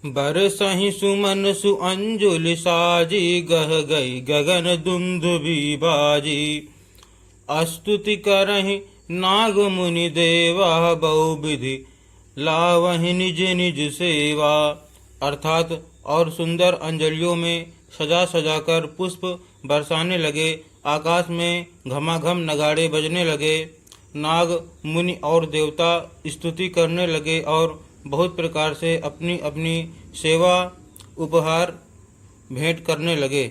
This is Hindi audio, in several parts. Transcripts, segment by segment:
बरसहि सुमन सुअंजुल साजी, गह गई गगन दुंदुभि बाजी। स्तुति करहि नाग मुनि देवा, बहु विधि लावहि निज निज सेवा। अर्थात और सुंदर अंजलियों में सजा सजा कर पुष्प बरसाने लगे। आकाश में घमाघम नगाड़े बजने लगे। नाग मुनि और देवता स्तुति करने लगे और बहुत प्रकार से अपनी अपनी सेवा उपहार भेंट करने लगे।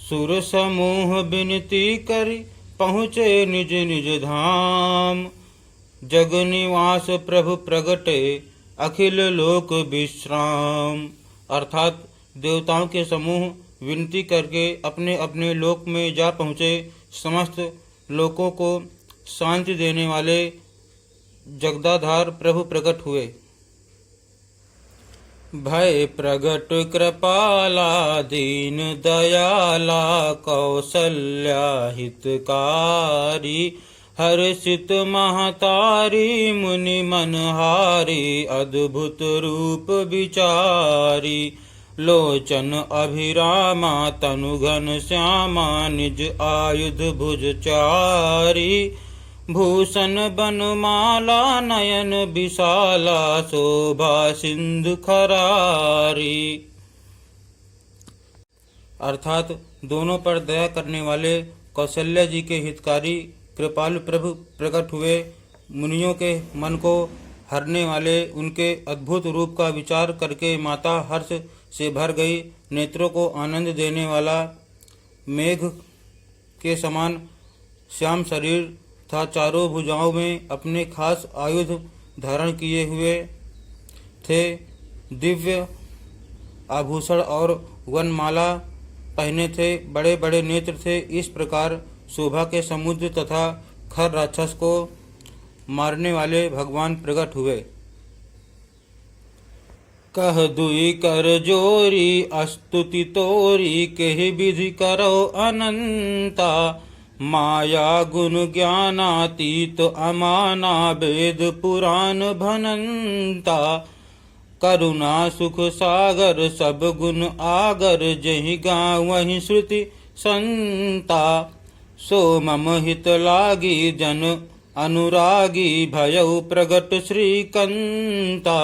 सुर समूह विनती करि, पहुँचे निज निज धाम। जग निवास प्रभु प्रगटे, अखिल लोक विश्राम। अर्थात देवताओं के समूह विनती करके अपने अपने लोक में जा पहुँचे। समस्त लोकों को शांति देने वाले जगदाधार प्रभु प्रकट हुए। भय प्रगट कृपाला, दीन दयाला, कौसल्या हितकारी। हर्षित महतारी, मुनि मनहारी, अद्भुत रूप विचारी। लोचन अभिरामा, तनु घन श्यामा, निज आयुध भुज चारी। भूषण बनमाला, नयन विशाला, शोभा सिंधु खरारी। अर्थात दोनों पर दया करने वाले कौशल्या जी के हितकारी कृपालु प्रभु प्रकट हुए। मुनियों के मन को हरने वाले उनके अद्भुत रूप का विचार करके माता हर्ष से भर गई। नेत्रों को आनंद देने वाला मेघ के समान श्याम शरीर था। चारों भुजाओं में अपने खास आयुध धारण किए हुए थे। दिव्य आभूषण और वनमाला पहने थे। बड़े बड़े नेत्र थे। इस प्रकार शोभा के समुद्र तथा खर राक्षस को मारने वाले भगवान प्रकट हुए। कह दुई कर जोरी, स्तुति तोरी, केहि विधि करो अनंता। माया गुण ज्ञानातीत अमाना, वेद पुराण भनंता। करुणा सुख सागर, सब गुण आगर, जहि गावहि श्रुति संता। सो मम हित लागी, जन अनुरागी, भयउ प्रगट श्रीकंता।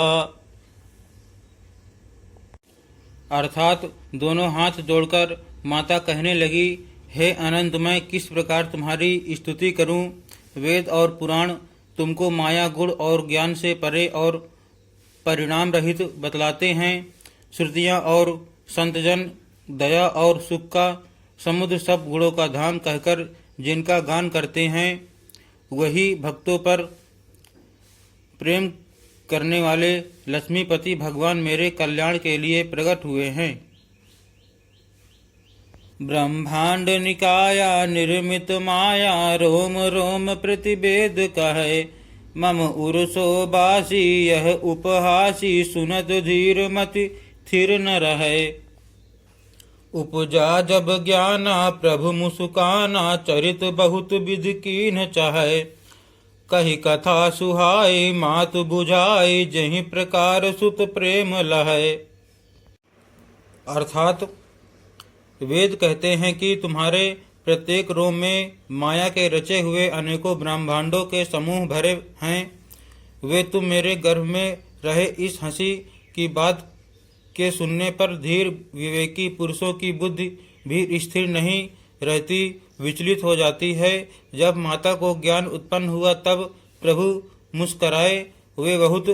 अर्थात दोनों हाथ जोड़कर माता कहने लगी, हे अनंत, मैं किस प्रकार तुम्हारी स्तुति करूं। वेद और पुराण तुमको माया गुण और ज्ञान से परे और परिणाम रहित बतलाते हैं। श्रुतियाँ और संतजन दया और सुख का समुद्र, सब गुणों का धाम कहकर जिनका गान करते हैं, वही भक्तों पर प्रेम करने वाले लक्ष्मीपति भगवान मेरे कल्याण के लिए प्रकट हुए हैं। ब्रह्मांड निकाया निर्मित माया, रोम रोम प्रतिवेद कहे। मम उरसो बासी, यह उपहासी, सुनत धीर मति थिर न रहे। उपजा जब ज्ञाना, प्रभु मुस्काना, चरित बहुत विधि कीन्ह चाहे। कही कथा सुहाई, मात बुझाई, जहि प्रकार सुत प्रेम लहै। अर्थात वेद कहते हैं कि तुम्हारे प्रत्येक रोम में माया के रचे हुए अनेकों ब्रह्मांडों के समूह भरे हैं। वे तुम मेरे गर्भ में रहे इस हंसी की बात के सुनने पर धीर विवेकी पुरुषों की बुद्धि भी स्थिर नहीं रहती, विचलित हो जाती है। जब माता को ज्ञान उत्पन्न हुआ तब प्रभु मुस्कराए। वे बहुत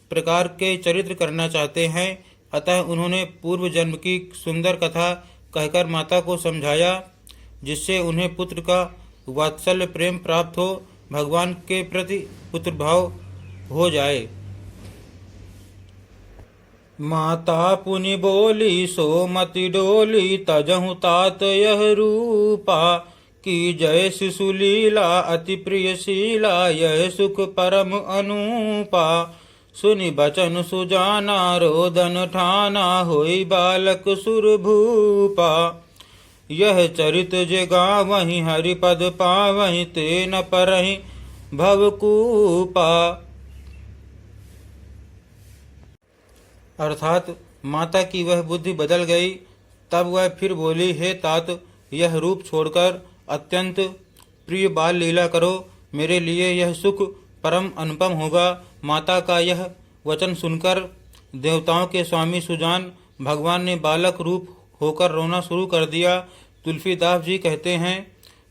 प्रकार के चरित्र करना चाहते हैं, अतः उन्होंने पूर्व जन्म की सुंदर कथा कहकर माता को समझाया, जिससे उन्हें पुत्र का वात्सल्य प्रेम प्राप्त हो, भगवान के प्रति पुत्र भाव हो जाए। माता पुनि बोली, सो मति डोली, तजहु तात यह रूपा। की जय शिशु लीला, अति प्रियशीला, यह सुख परम अनूपा। सुनि बचन सुजाना, रोदन ठाना, होई बालक सुर भूपा। यह चरित जे गावहि, हरिपद पावहि, ते न परहि भवकूपा। अर्थात माता की वह बुद्धि बदल गई। तब वह फिर बोली, हे तात, यह रूप छोड़कर अत्यंत प्रिय बाल लीला करो, मेरे लिए यह सुख परम अनुपम होगा। माता का यह वचन सुनकर देवताओं के स्वामी सुजान भगवान ने बालक रूप होकर रोना शुरू कर दिया। तुलसीदास जी कहते हैं,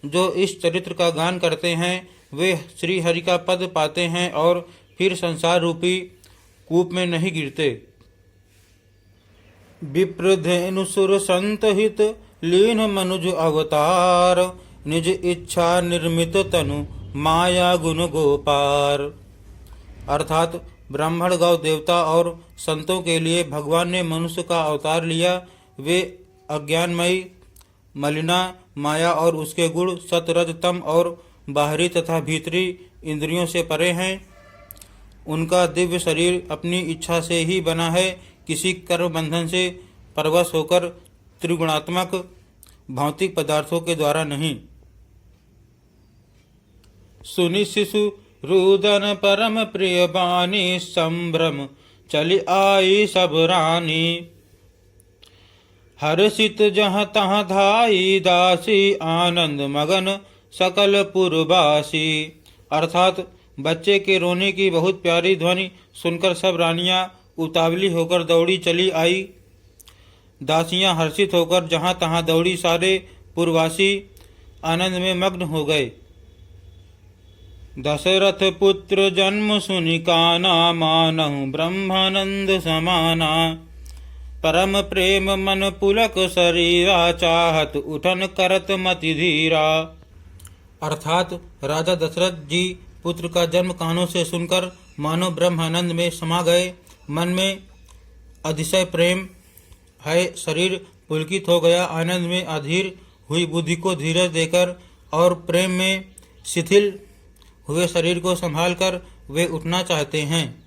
जो इस चरित्र का गान करते हैं वे श्री हरि का पद पाते हैं और फिर संसार रूपी कूप में नहीं गिरते। विप्रधेनु सुर संत हित लीन मनुज अवतार, निज इच्छा निर्मित तनु माया गुण गोपार। अर्थात ब्राह्मण गौ देवता और संतों के लिए भगवान ने मनुष्य का अवतार लिया। वे अज्ञानमयी मलिना माया और उसके गुण सतरज तम और बाहरी तथा भीतरी इंद्रियों से परे हैं। उनका दिव्य शरीर अपनी इच्छा से ही बना है, किसी कर्म बंधन से परवश होकर त्रिगुणात्मक भौतिक पदार्थों के द्वारा नहीं। सुनि शिशु रुदन परम प्रिय बानी, संभ्रम चली आई सब रानी। हर्षित जहाँ तहाँ धाई दासी, आनंद मगन सकल पुरवासी। अर्थात बच्चे के रोने की बहुत प्यारी ध्वनि सुनकर सब रानियां उतावली होकर दौड़ी चली आई। दासियां हर्षित होकर जहाँ तहाँ दौड़ी, सारे पुरवासी आनंद में मग्न हो गए। दशरथ पुत्र जन्म सुनि काना, मानहु ब्रह्मानंद समाना। परम प्रेम मन पुलक शरीरा, चाहत उठन करत मति धीरा। अर्थात राजा दशरथ जी पुत्र का जन्म कानों से सुनकर मानो ब्रह्मानंद में समा गए। मन में अतिशय प्रेम है, शरीर पुलकित हो गया। आनंद में अधीर हुई बुद्धि को धीरज देकर और प्रेम में शिथिल हुए शरीर को संभालकर वे उठना चाहते हैं।